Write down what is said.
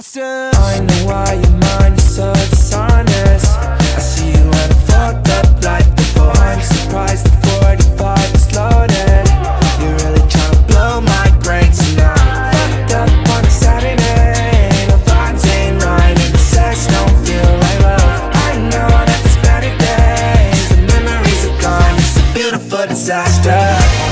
monster. I know why your mind is so dishonest. I see you and I fucked up like before. I'm surprised the 45 is loaded. You're really tryna blow my brain tonight. Fucked up on a Saturday. The vibes ain't right and the sex don't feel like love. I know that there's better days. The memories are gone. It's a beautiful disaster.